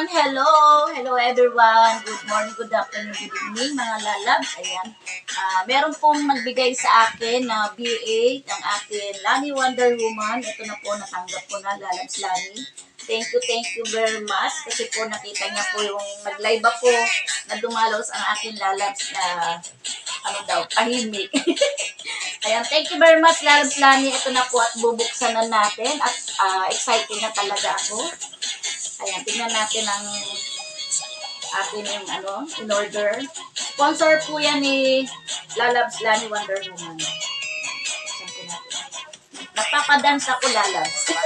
Ayan, hello! Hello everyone! Good morning, good afternoon, good evening mga lalabs. Ayan, meron pong nagbigay sa akin na BA ang akin Lani Wonder Woman. Ito na po, natanggap ko na, Lalabs Lani. Thank you very much. Kasi po nakita niya po yung nag-live ako na dumalaw sa akin Lalabs na tahimik. Ayan, thank you very much Lalabs Lani. Ito na po at bubuksan na natin at excited na talaga ako. Ayan, tingnan natin ang atin yung in order. Sponsor po yan ni Lalabs Lani Wonder Woman. Nagpapadance ako, Lalabs.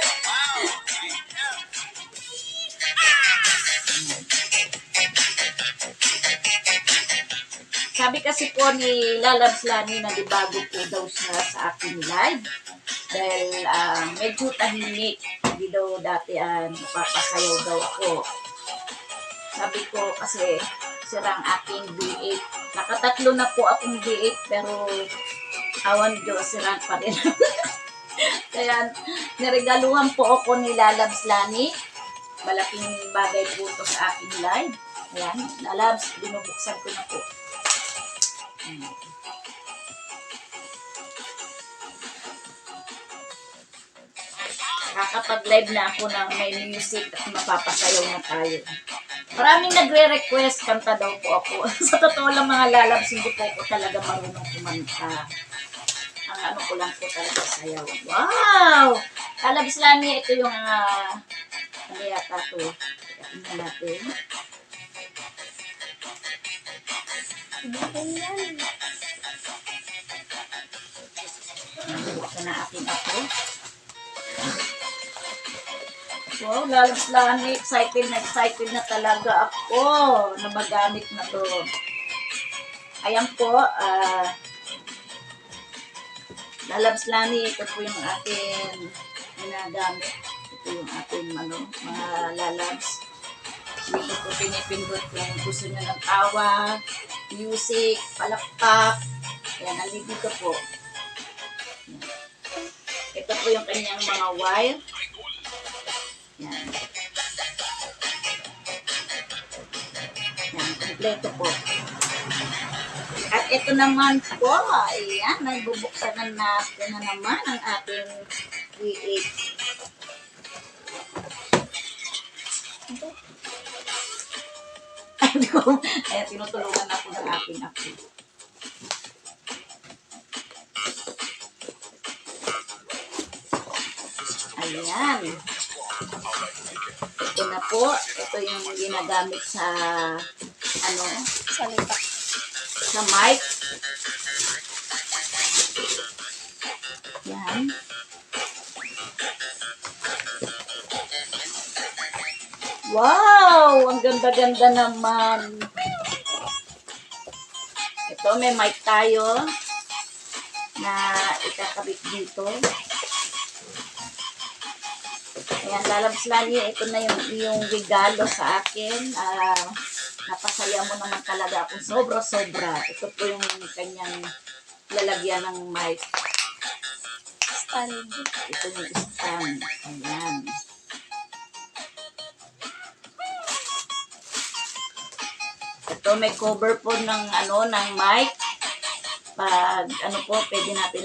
Sabi kasi po ni Lalabs Lani na bago po daw siya sa aking live. Dahil medyo tahimik. Hindi daw dati napapasayaw daw ako. Sabi ko kasi sirang aking B8. Nakatatlo na po akong B8 pero awan Diyos, sirang pa rin. Kaya niregaluhan po ako ni Lalabs Lani. Malaking bagay po ito sa aking live. Ayan, Lalabs, binubuksan ko na po. Nakakapag-live na ako ng may music at mapapasayaw na tayo. Maraming nagre-request, kanta daw po ako. Sa totoo lang mga Lalabs, hindi po ako talaga marunong kumanta. Ang ko lang po talaga sayaw. Wow! Lalabs Lani, ito yung yata ito. Tingnan natin. Ito na aking ako. Wow, Lalabs Lani, excited na talaga ako na magamit na to. Ayan po, Lalabs Lani, ito po yung ating ginagamit. Ito yung ating mga Lalabs. Dito po pinipindot kung gusto nyo ng tawa, music, palakpak. Ayan, nandito po. Ito po yung kanyang mga wire. Yan. Yan, kompleto po. At ito naman po, ayan, nagbubuksan na natin na naman ang ating V8. Ayan, tinutulungan ako ng aking ako. Ayan. Ito na po. Ito yung ginagamit sa salita. Sa mic. Yan. Wow! Ang ganda-ganda naman. Ito, may mic tayo na ikakabit dito. Ayan, Lalabs Lani, ito na yung regalo sa akin. Napasaya mo naman talaga akong sobra-sobra. Ito po yung kanyang lalagyan ng mic. Stand. Ito yung stand. Ayan. Ito may cover po ng ng mic. Pag po, pwede natin